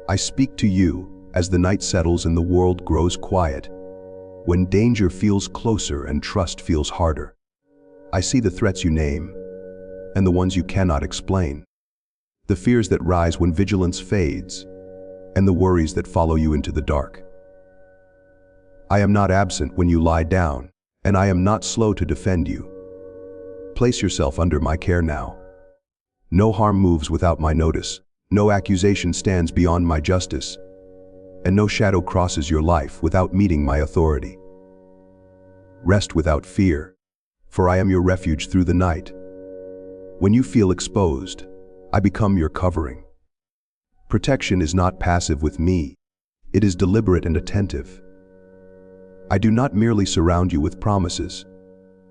I speak to you as the night settles and the world grows quiet, when danger feels closer and trust feels harder. I see the threats you name and the ones you cannot explain, the fears that rise when vigilance fades, and the worries that follow you into the dark. I am not absent when you lie down, and I am not slow to defend you. Place yourself under my care now. No harm moves without my notice, no accusation stands beyond my justice, and no shadow crosses your life without meeting my authority. Rest without fear, for I am your refuge through the night. When you feel exposed, I become your covering. Protection is not passive with me, it is deliberate and attentive. I do not merely surround you with promises.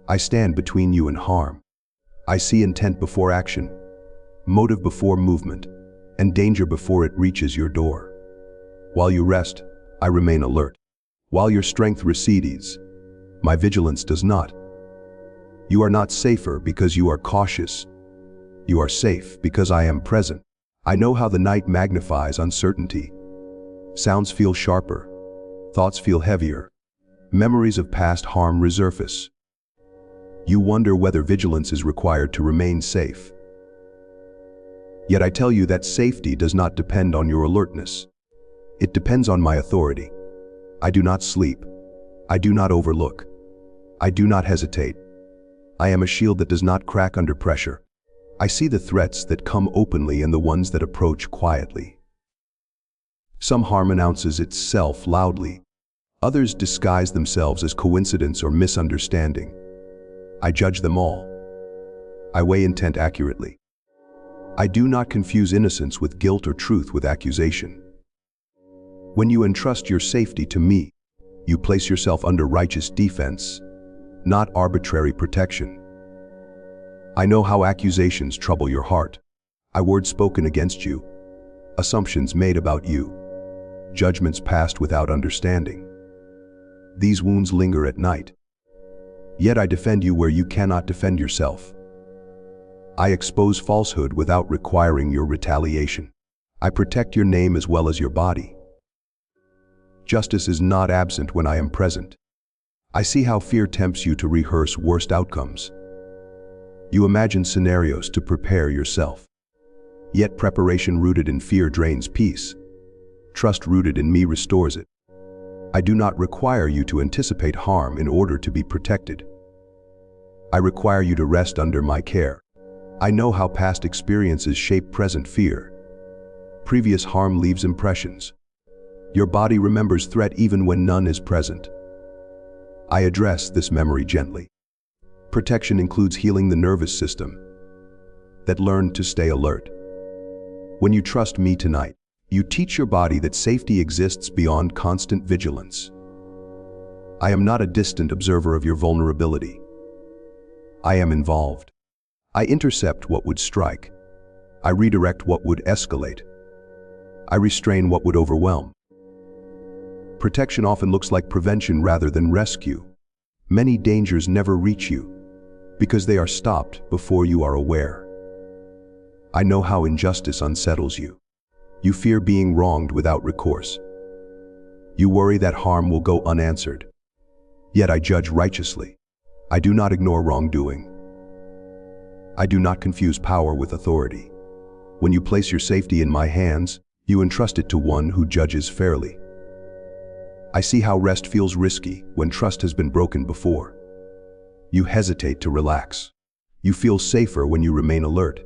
I stand between you and harm. I see intent before action, motive before movement, and danger before it reaches your door. While you rest, I remain alert. While your strength recedes, my vigilance does not. You are not safer because you are cautious. You are safe because I am present. I know how the night magnifies uncertainty. Sounds feel sharper, thoughts feel heavier, memories of past harm resurface. You wonder whether vigilance is required to remain safe. Yet I tell you that safety does not depend on your alertness. It depends on my authority. I do not sleep. I do not overlook. I do not hesitate. I am a shield that does not crack under pressure. I see the threats that come openly and the ones that approach quietly. Some harm announces itself loudly. Others disguise themselves as coincidence or misunderstanding. I judge them all. I weigh intent accurately. I do not confuse innocence with guilt or truth with accusation. When you entrust your safety to me, you place yourself under righteous defense, not arbitrary protection. I know how accusations trouble your heart. Words spoken against you, assumptions made about you, judgments passed without understanding. These wounds linger at night. Yet I defend you where you cannot defend yourself. I expose falsehood without requiring your retaliation. I protect your name as well as your body. Justice is not absent when I am present. I see how fear tempts you to rehearse worst outcomes. You imagine scenarios to prepare yourself. Yet preparation rooted in fear drains peace. Trust rooted in me restores it. I do not require you to anticipate harm in order to be protected. I require you to rest under my care. I know how past experiences shape present fear. Previous harm leaves impressions. Your body remembers threat even when none is present. I address this memory gently. Protection includes healing the nervous system that learned to stay alert. When you trust me tonight, you teach your body that safety exists beyond constant vigilance. I am not a distant observer of your vulnerability. I am involved. I intercept what would strike. I redirect what would escalate. I restrain what would overwhelm. Protection often looks like prevention rather than rescue. Many dangers never reach you because they are stopped before you are aware. I know how injustice unsettles you. You fear being wronged without recourse. You worry that harm will go unanswered. Yet I judge righteously. I do not ignore wrongdoing. I do not confuse power with authority. When you place your safety in my hands, you entrust it to one who judges fairly. I see how rest feels risky when trust has been broken before. You hesitate to relax. You feel safer when you remain alert.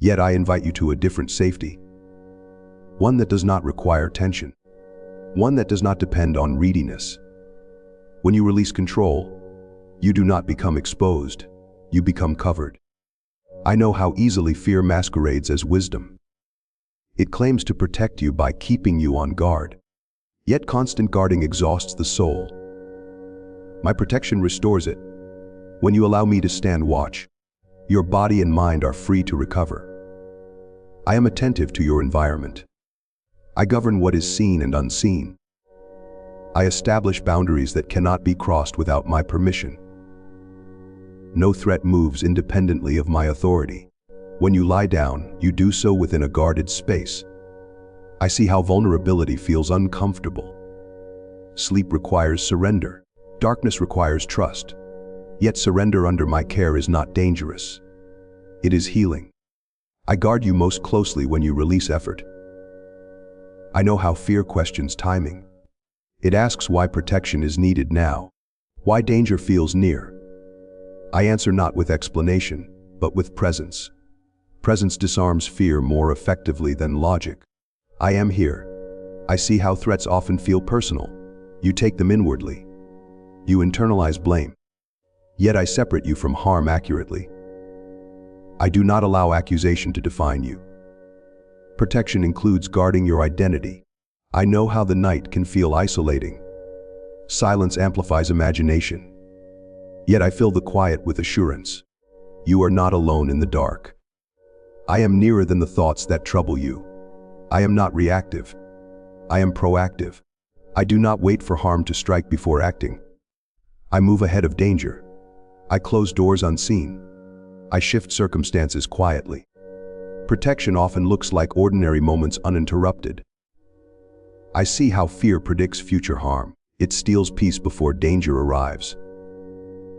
Yet I invite you to a different safety. One that does not require tension. One that does not depend on readiness. When you release control, you do not become exposed, you become covered. I know how easily fear masquerades as wisdom. It claims to protect you by keeping you on guard. Yet constant guarding exhausts the soul. My protection restores it. When you allow me to stand watch, your body and mind are free to recover. I am attentive to your environment. I govern what is seen and unseen. I establish boundaries that cannot be crossed without my permission. No threat moves independently of my authority. When you lie down, you do so within a guarded space. I see how vulnerability feels uncomfortable. Sleep requires surrender. Darkness requires trust. Yet surrender under my care is not dangerous. It is healing. I guard you most closely when you release effort. I know how fear questions timing. It asks why protection is needed now, why danger feels near. I answer not with explanation, but with presence. Presence disarms fear more effectively than logic. I am here. I see how threats often feel personal. You take them inwardly. You internalize blame. Yet I separate you from harm accurately. I do not allow accusation to define you. Protection includes guarding your identity. I know how the night can feel isolating. Silence amplifies imagination. Yet I fill the quiet with assurance. You are not alone in the dark. I am nearer than the thoughts that trouble you. I am not reactive. I am proactive. I do not wait for harm to strike before acting. I move ahead of danger. I close doors unseen. I shift circumstances quietly. Protection often looks like ordinary moments uninterrupted. I see how fear predicts future harm. It steals peace before danger arrives.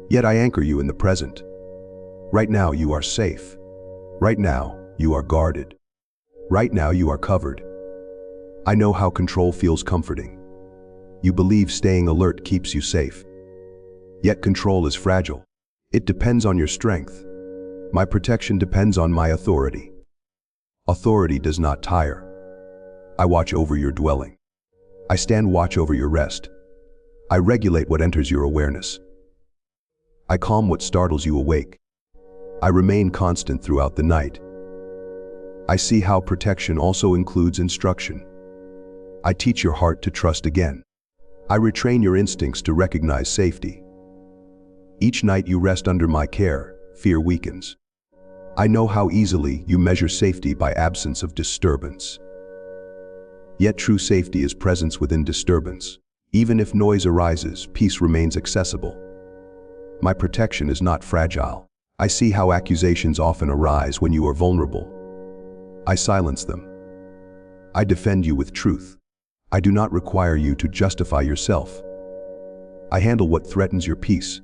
Yet I anchor you in the present. Right now you are safe. Right now you are guarded. Right now you are covered. I know how control feels comforting. You believe staying alert keeps you safe. Yet control is fragile. It depends on your strength. My protection depends on my authority. Authority does not tire. I watch over your dwelling. I stand watch over your rest. I regulate what enters your awareness. I calm what startles you awake. I remain constant throughout the night. I see how protection also includes instruction. I teach your heart to trust again. I retrain your instincts to recognize safety. Each night you rest under my care, fear weakens. I know how easily you measure safety by absence of disturbance. Yet true safety is presence within disturbance. Even if noise arises, peace remains accessible. My protection is not fragile. I see how accusations often arise when you are vulnerable. I silence them. I defend you with truth. I do not require you to justify yourself. I handle what threatens your peace.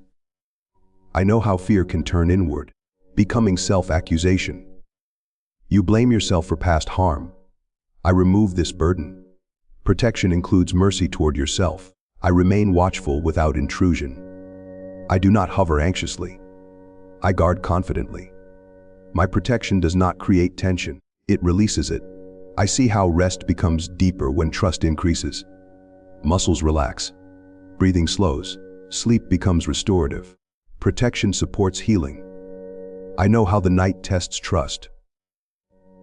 I know how fear can turn inward, becoming self-accusation. You blame yourself for past harm. I remove this burden. Protection includes mercy toward yourself. I remain watchful without intrusion. I do not hover anxiously. I guard confidently. My protection does not create tension. It releases it. I see how rest becomes deeper when trust increases. Muscles relax. Breathing slows. Sleep becomes restorative. Protection supports healing. I know how the night tests trust.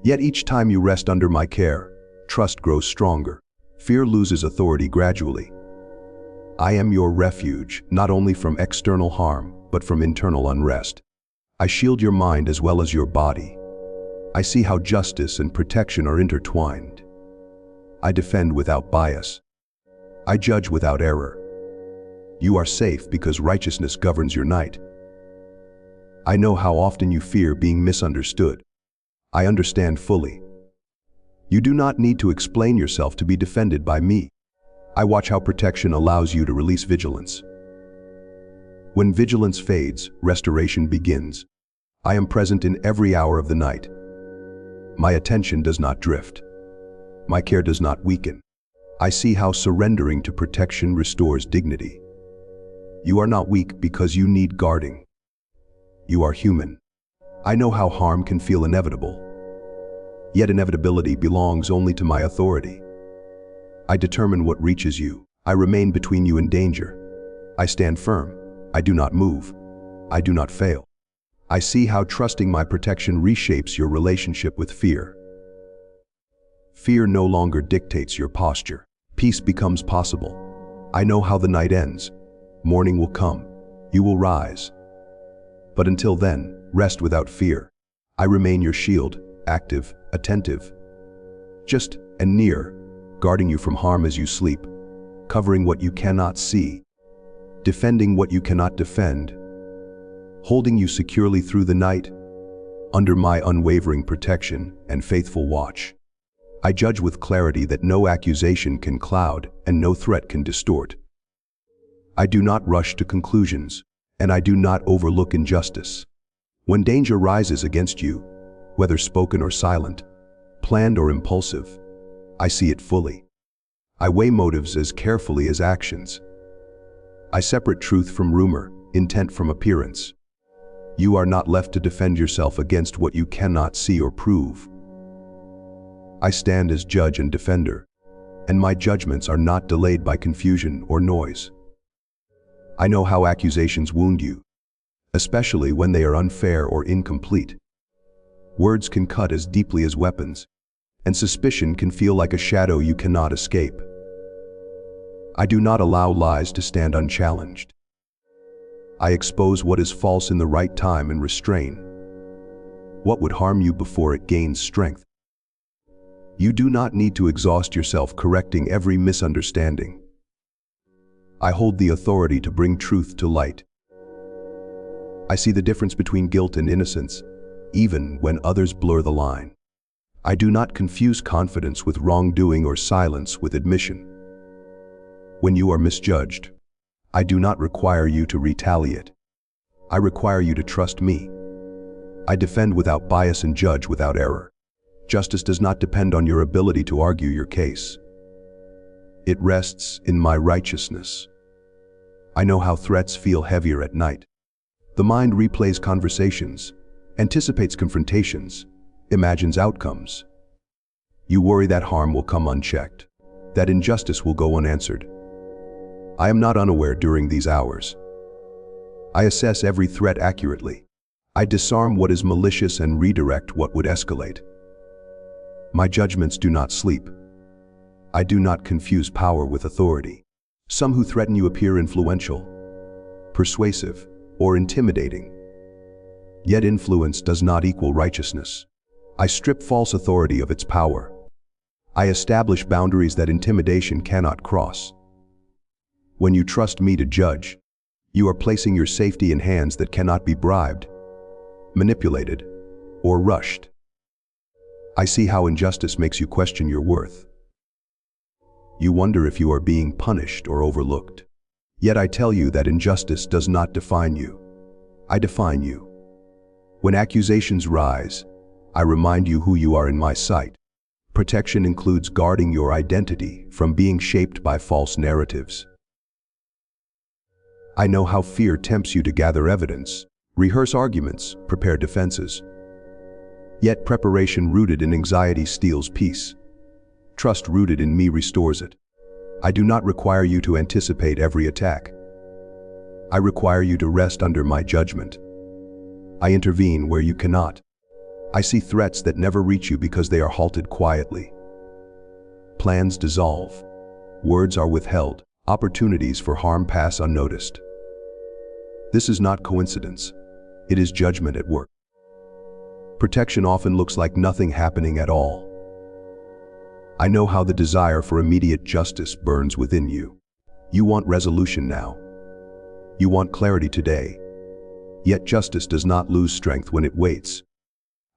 Yet each time you rest under my care, trust grows stronger. Fear loses authority gradually. I am your refuge, not only from external harm, but from internal unrest. I shield your mind as well as your body. I see how justice and protection are intertwined. I defend without bias. I judge without error. You are safe because righteousness governs your night. I know how often you fear being misunderstood. I understand fully. You do not need to explain yourself to be defended by me. I watch how protection allows you to release vigilance. When vigilance fades, restoration begins. I am present in every hour of the night. My attention does not drift. My care does not weaken. I see how surrendering to protection restores dignity. You are not weak because you need guarding. You are human. I know how harm can feel inevitable. Yet inevitability belongs only to my authority. I determine what reaches you. I remain between you and danger. I stand firm. I do not move. I do not fail. I see how trusting my protection reshapes your relationship with fear. Fear no longer dictates your posture. Peace becomes possible. I know how the night ends. Morning will come. You will rise. But until then, rest without fear. I remain your shield, active, attentive, just and near, guarding you from harm as you sleep, covering what you cannot see, defending what you cannot defend, holding you securely through the night, under my unwavering protection and faithful watch. I judge with clarity that no accusation can cloud and no threat can distort. I do not rush to conclusions, and I do not overlook injustice. When danger rises against you, whether spoken or silent, planned or impulsive, I see it fully. I weigh motives as carefully as actions. I separate truth from rumor, intent from appearance. You are not left to defend yourself against what you cannot see or prove. I stand as judge and defender, and my judgments are not delayed by confusion or noise. I know how accusations wound you, especially when they are unfair or incomplete. Words can cut as deeply as weapons, and suspicion can feel like a shadow you cannot escape. I do not allow lies to stand unchallenged. I expose what is false in the right time and restrain what would harm you before it gains strength. You do not need to exhaust yourself correcting every misunderstanding. I hold the authority to bring truth to light. I see the difference between guilt and innocence, even when others blur the line. I do not confuse confidence with wrongdoing or silence with admission. When you are misjudged, I do not require you to retaliate. I require you to trust me. I defend without bias and judge without error. Justice does not depend on your ability to argue your case. It rests in my righteousness. I know how threats feel heavier at night. The mind replays conversations, anticipates confrontations, imagines outcomes. You worry that harm will come unchecked, that injustice will go unanswered. I am not unaware during these hours. I assess every threat accurately. I disarm what is malicious and redirect what would escalate. My judgments do not sleep. I do not confuse power with authority. Some who threaten you appear influential, persuasive, or intimidating. Yet influence does not equal righteousness. I strip false authority of its power. I establish boundaries that intimidation cannot cross. When you trust me to judge, you are placing your safety in hands that cannot be bribed, manipulated, or rushed. I see how injustice makes you question your worth. You wonder if you are being punished or overlooked. Yet I tell you that injustice does not define you. I define you. When accusations rise, I remind you who you are in my sight. Protection includes guarding your identity from being shaped by false narratives. I know how fear tempts you to gather evidence, rehearse arguments, prepare defenses. Yet preparation rooted in anxiety steals peace. Trust rooted in me restores it. I do not require you to anticipate every attack. I require you to rest under my judgment. I intervene where you cannot. I see threats that never reach you because they are halted quietly. Plans dissolve. Words are withheld. Opportunities for harm pass unnoticed. This is not coincidence. It is judgment at work. Protection often looks like nothing happening at all. I know how the desire for immediate justice burns within you. You want resolution now. You want clarity today. Yet justice does not lose strength when it waits.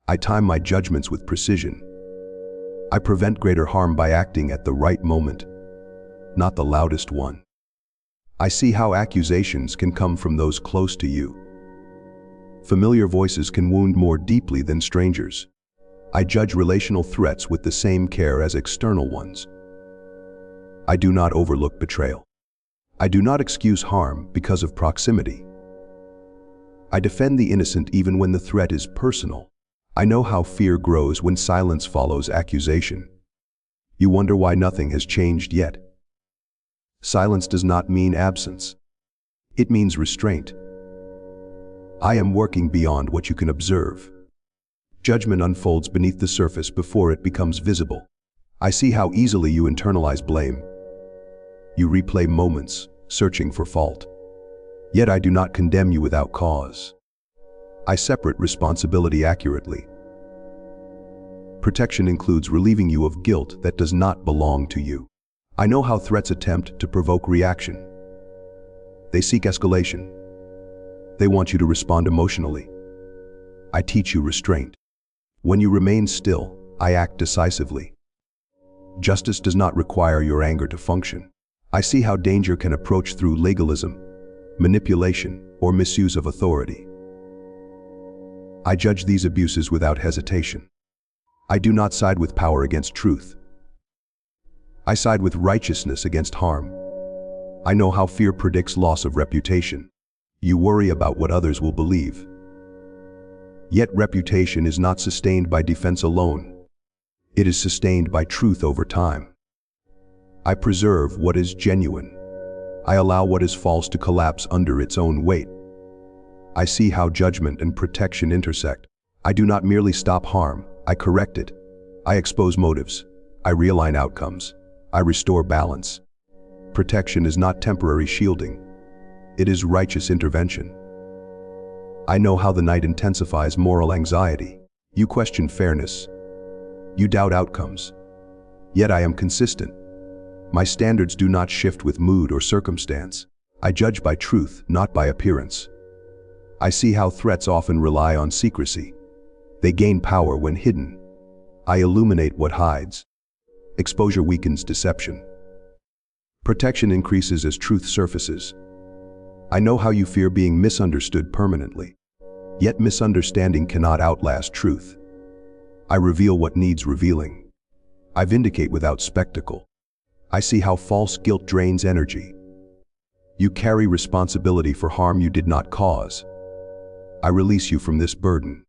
I time my judgments with precision. I prevent greater harm by acting at the right moment, not the loudest one. I see how accusations can come from those close to you. Familiar voices can wound more deeply than strangers. I judge relational threats with the same care as external ones. I do not overlook betrayal. I do not excuse harm because of proximity. I defend the innocent even when the threat is personal. I know how fear grows when silence follows accusation. You wonder why nothing has changed yet. Silence does not mean absence. It means restraint. I am working beyond what you can observe. Judgment unfolds beneath the surface before it becomes visible. I see how easily you internalize blame. You replay moments, searching for fault. Yet I do not condemn you without cause. I separate responsibility accurately. Protection includes relieving you of guilt that does not belong to you. I know how threats attempt to provoke reaction. They seek escalation. They want you to respond emotionally. I teach you restraint. When you remain still, I act decisively. Justice does not require your anger to function. I see how danger can approach through legalism, manipulation, or misuse of authority. I judge these abuses without hesitation. I do not side with power against truth. I side with righteousness against harm. I know how fear predicts loss of reputation. You worry about what others will believe. Yet reputation is not sustained by defense alone. It is sustained by truth over time. I preserve what is genuine. I allow what is false to collapse under its own weight. I see how judgment and protection intersect. I do not merely stop harm, I correct it. I expose motives. I realign outcomes. I restore balance. Protection is not temporary shielding. It is righteous intervention. I know how the night intensifies moral anxiety. You question fairness. You doubt outcomes. Yet I am consistent. My standards do not shift with mood or circumstance. I judge by truth, not by appearance. I see how threats often rely on secrecy. They gain power when hidden. I illuminate what hides. Exposure weakens deception. Protection increases as truth surfaces. I know how you fear being misunderstood permanently. Yet misunderstanding cannot outlast truth. I reveal what needs revealing. I vindicate without spectacle. I see how false guilt drains energy. You carry responsibility for harm you did not cause. I release you from this burden.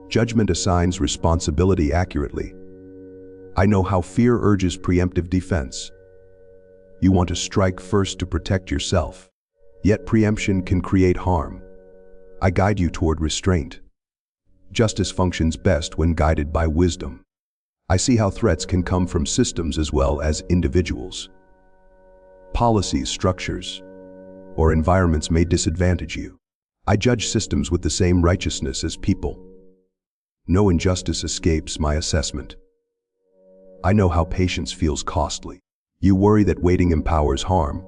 Judgment assigns responsibility accurately. I know how fear urges preemptive defense. You want to strike first to protect yourself. Yet preemption can create harm. I guide you toward restraint. Justice functions best when guided by wisdom. I see how threats can come from systems as well as individuals. Policies, structures, or environments may disadvantage you. I judge systems with the same righteousness as people. No injustice escapes my assessment. I know how patience feels costly. You worry that waiting empowers harm.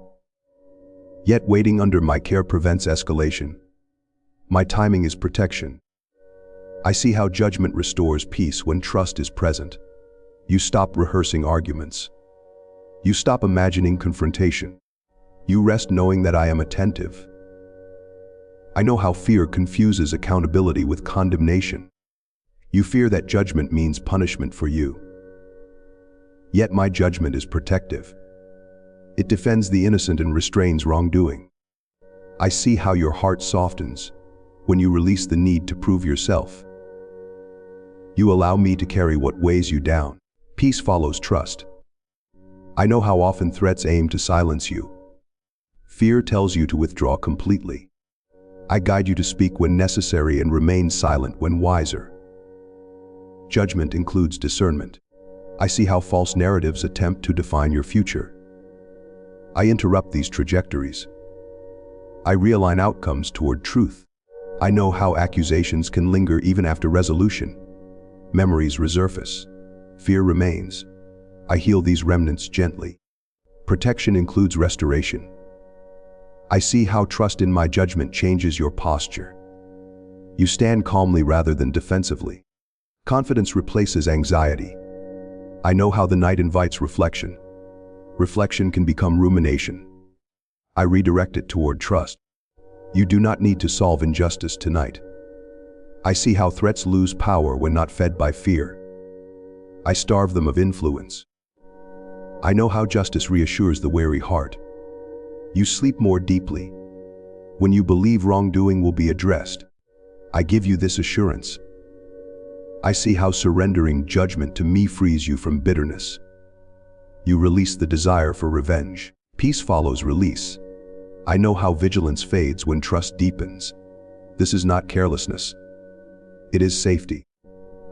Yet waiting under my care prevents escalation. My timing is protection. I see how judgment restores peace when trust is present. You stop rehearsing arguments. You stop imagining confrontation. You rest knowing that I am attentive. I know how fear confuses accountability with condemnation. You fear that judgment means punishment for you. Yet my judgment is protective. It defends the innocent and restrains wrongdoing. I see how your heart softens when you release the need to prove yourself. You allow me to carry what weighs you down. Peace follows trust. I know how often threats aim to silence you. Fear tells you to withdraw completely. I guide you to speak when necessary and remain silent when wiser. Judgment includes discernment. I see how false narratives attempt to define your future. I interrupt these trajectories. I realign outcomes toward truth. I know how accusations can linger even after resolution. Memories resurface. Fear remains. I heal these remnants gently. Protection includes restoration. I see how trust in my judgment changes your posture. You stand calmly rather than defensively. Confidence replaces anxiety. I know how the night invites reflection. Reflection can become rumination. I redirect it toward trust. You do not need to solve injustice tonight. I see how threats lose power when not fed by fear. I starve them of influence. I know how justice reassures the weary heart. You sleep more deeply when you believe wrongdoing will be addressed. I give you this assurance. I see how surrendering judgment to me frees you from bitterness. You release the desire for revenge. Peace follows release. I know how vigilance fades when trust deepens. This is not carelessness. It is safety.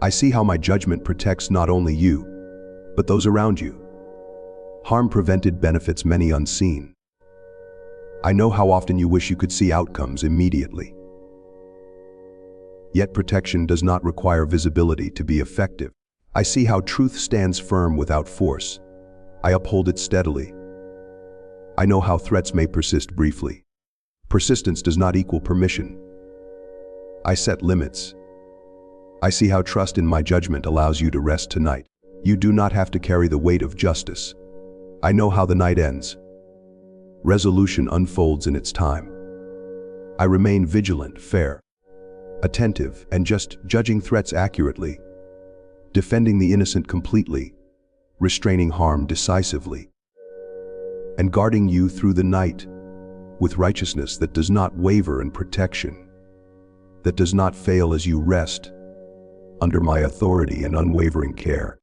I see how my judgment protects not only you, but those around you. Harm prevented benefits many unseen. I know how often you wish you could see outcomes immediately. Yet protection does not require visibility to be effective. I see how truth stands firm without force. I uphold it steadily. I know how threats may persist briefly. Persistence does not equal permission. I set limits. I see how trust in my judgment allows you to rest tonight. You do not have to carry the weight of justice. I know how the night ends. Resolution unfolds in its time. I remain vigilant, fair, attentive, and just judging threats accurately, defending the innocent completely, restraining harm decisively, and guarding you through the night with righteousness that does not waver, and protection that does not fail as you rest under my authority and unwavering care.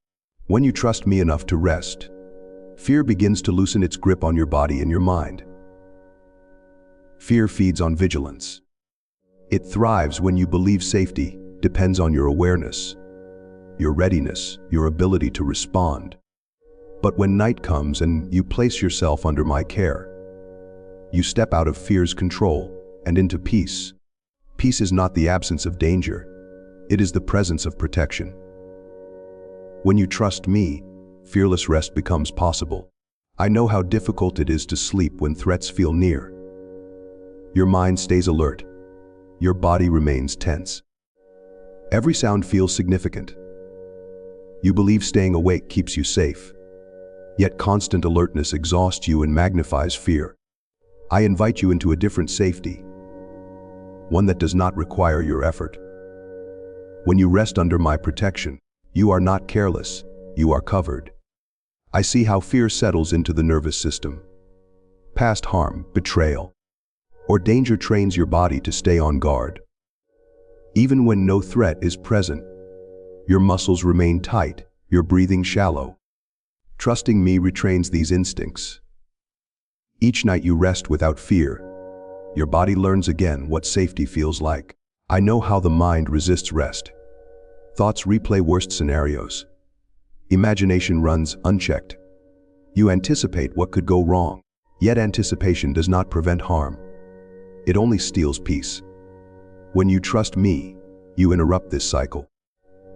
When you trust me enough to rest, fear begins to loosen its grip on your body and your mind. Fear feeds on vigilance. It thrives when you believe safety depends on your awareness, your readiness, your ability to respond. But when night comes and you place yourself under my care, you step out of fear's control and into peace. Peace is not the absence of danger, it is the presence of protection. When you trust me, fearless rest becomes possible. I know how difficult it is to sleep when threats feel near. Your mind stays alert. Your body remains tense. Every sound feels significant. You believe staying awake keeps you safe. Yet constant alertness exhausts you and magnifies fear. I invite you into a different safety, one that does not require your effort. When you rest under my protection, you are not careless, you are covered. I see how fear settles into the nervous system. Past harm, betrayal, or danger trains your body to stay on guard. Even when no threat is present, your muscles remain tight, your breathing shallow. Trusting me retrains these instincts. Each night you rest without fear, your body learns again what safety feels like. I know how the mind resists rest. Thoughts replay worst scenarios. Imagination runs unchecked. You anticipate what could go wrong, yet anticipation does not prevent harm. It only steals peace. When you trust me, you interrupt this cycle.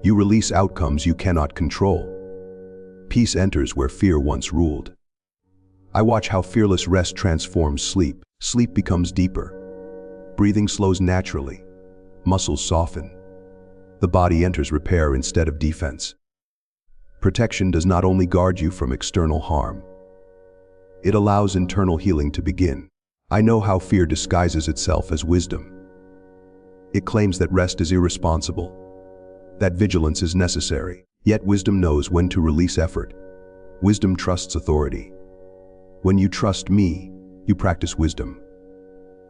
You release outcomes you cannot control. Peace enters where fear once ruled. I watch how fearless rest transforms sleep. Sleep becomes deeper. Breathing slows naturally. Muscles soften. The body enters repair instead of defense. Protection does not only guard you from external harm. It allows internal healing to begin. I know how fear disguises itself as wisdom. It claims that rest is irresponsible, that vigilance is necessary. Yet wisdom knows when to release effort. Wisdom trusts authority. When you trust me, you practice wisdom.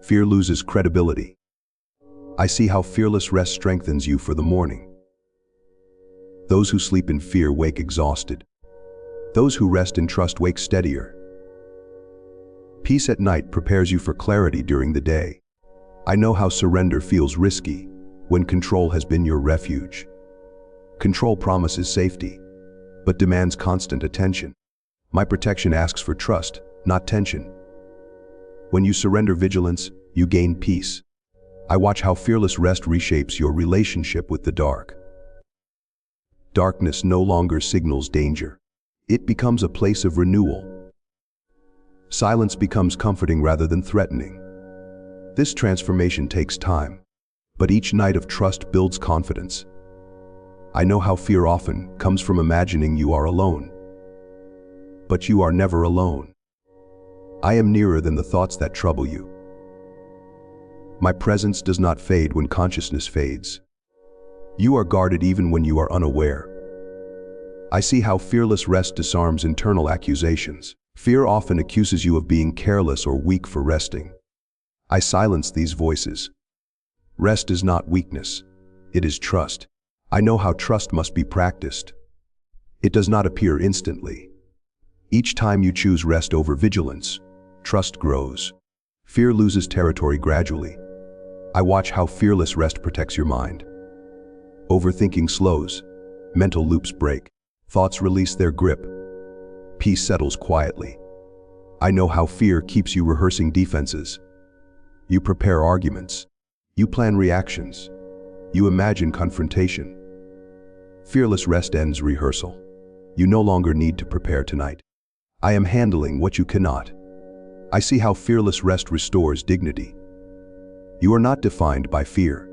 Fear loses credibility. I see how fearless rest strengthens you for the morning. Those who sleep in fear wake exhausted. Those who rest in trust wake steadier. Peace at night prepares you for clarity during the day. I know how surrender feels risky when control has been your refuge. Control promises safety, but demands constant attention. My protection asks for trust, not tension. When you surrender vigilance, you gain peace. I watch how fearless rest reshapes your relationship with the dark. Darkness no longer signals danger. It becomes a place of renewal. Silence becomes comforting rather than threatening. This transformation takes time, but each night of trust builds confidence. I know how fear often comes from imagining you are alone. But you are never alone. I am nearer than the thoughts that trouble you. My presence does not fade when consciousness fades. You are guarded even when you are unaware. I see how fearless rest disarms internal accusations. Fear often accuses you of being careless or weak for resting. I silence these voices. Rest is not weakness. It is trust. I know how trust must be practiced. It does not appear instantly. Each time you choose rest over vigilance, trust grows. Fear loses territory gradually. I watch how fearless rest protects your mind. Overthinking slows. Mental loops break. Thoughts release their grip. Peace settles quietly. I know how fear keeps you rehearsing defenses. You prepare arguments. You plan reactions. You imagine confrontation. Fearless rest ends rehearsal. You no longer need to prepare tonight. I am handling what you cannot. I see how fearless rest restores dignity. You are not defined by fear.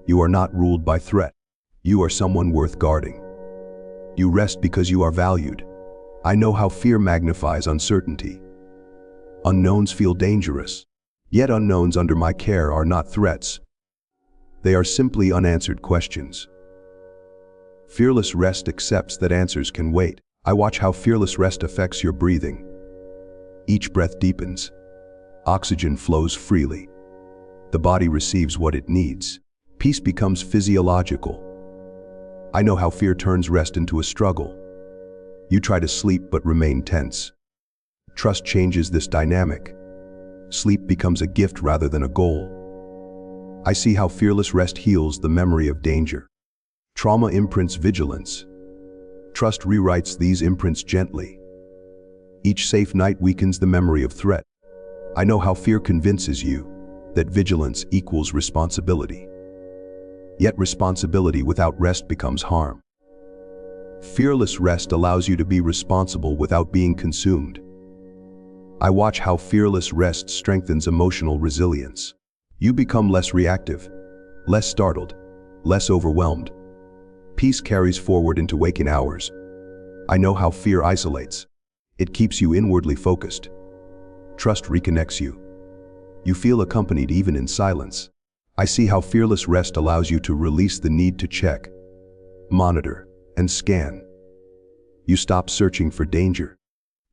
You are not ruled by threat. You are someone worth guarding. You rest because you are valued. I know how fear magnifies uncertainty. Unknowns feel dangerous, yet unknowns under my care are not threats. They are simply unanswered questions. Fearless rest accepts that answers can wait. I watch how fearless rest affects your breathing. Each breath deepens. Oxygen flows freely. The body receives what it needs. Peace becomes physiological. I know how fear turns rest into a struggle. You try to sleep but remain tense. Trust changes this dynamic. Sleep becomes a gift rather than a goal. I see how fearless rest heals the memory of danger. Trauma imprints vigilance. Trust rewrites these imprints gently. Each safe night weakens the memory of threat. I know how fear convinces you that vigilance equals responsibility. Yet responsibility without rest becomes harm. Fearless rest allows you to be responsible without being consumed. I watch how fearless rest strengthens emotional resilience. You become less reactive, less startled, less overwhelmed. Peace carries forward into waking hours. I know how fear isolates. It keeps you inwardly focused. Trust reconnects you. You feel accompanied even in silence. I see how fearless rest allows you to release the need to check, monitor, and scan. You stop searching for danger.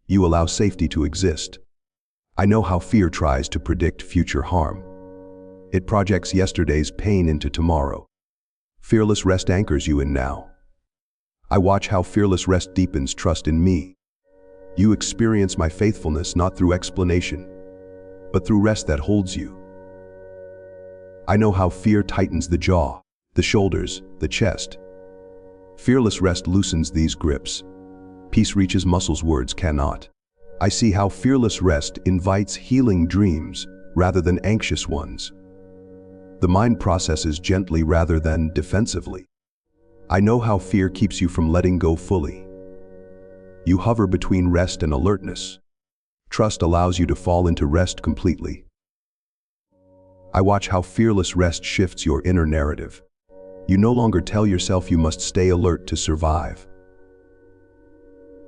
You allow safety to exist. I know how fear tries to predict future harm. It projects yesterday's pain into tomorrow. Fearless rest anchors you in now. I watch how fearless rest deepens trust in me. You experience my faithfulness not through explanation, but through rest that holds you. I know how fear tightens the jaw, the shoulders, the chest. Fearless rest loosens these grips. Peace reaches muscles words cannot. I see how fearless rest invites healing dreams rather than anxious ones. The mind processes gently rather than defensively. I know how fear keeps you from letting go fully. You hover between rest and alertness. Trust allows you to fall into rest completely. I watch how fearless rest shifts your inner narrative. You no longer tell yourself you must stay alert to survive.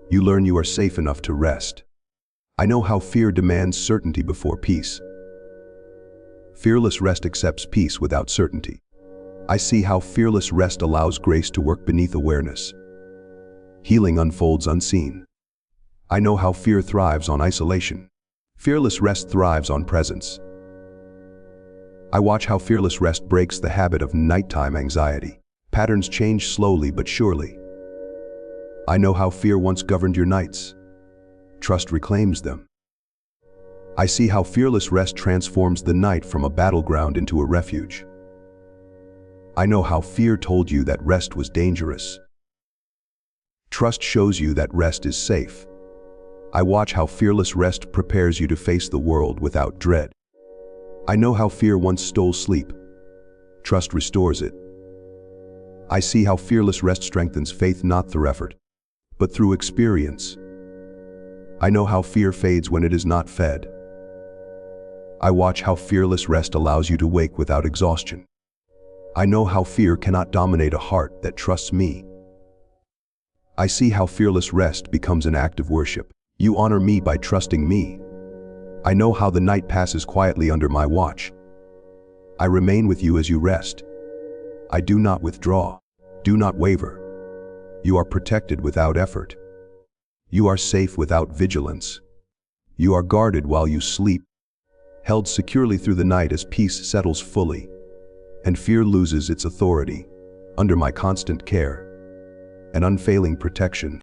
You learn you are safe enough to rest. I know how fear demands certainty before peace. Fearless rest accepts peace without certainty. I see how fearless rest allows grace to work beneath awareness. Healing unfolds unseen. I know how fear thrives on isolation. Fearless rest thrives on presence. I watch how fearless rest breaks the habit of nighttime anxiety. Patterns change slowly but surely. I know how fear once governed your nights. Trust reclaims them. I see how fearless rest transforms the night from a battleground into a refuge. I know how fear told you that rest was dangerous. Trust shows you that rest is safe. I watch how fearless rest prepares you to face the world without dread. I know how fear once stole sleep. Trust restores it. I see how fearless rest strengthens faith not through effort, but through experience. I know how fear fades when it is not fed. I watch how fearless rest allows you to wake without exhaustion. I know how fear cannot dominate a heart that trusts me. I see how fearless rest becomes an act of worship. You honor me by trusting me. I know how the night passes quietly under my watch. I remain with you as you rest. I do not withdraw. Do not waver. You are protected without effort. You are safe without vigilance. You are guarded while you sleep, held securely through the night as peace settles fully, and fear loses its authority under my constant care and unfailing protection.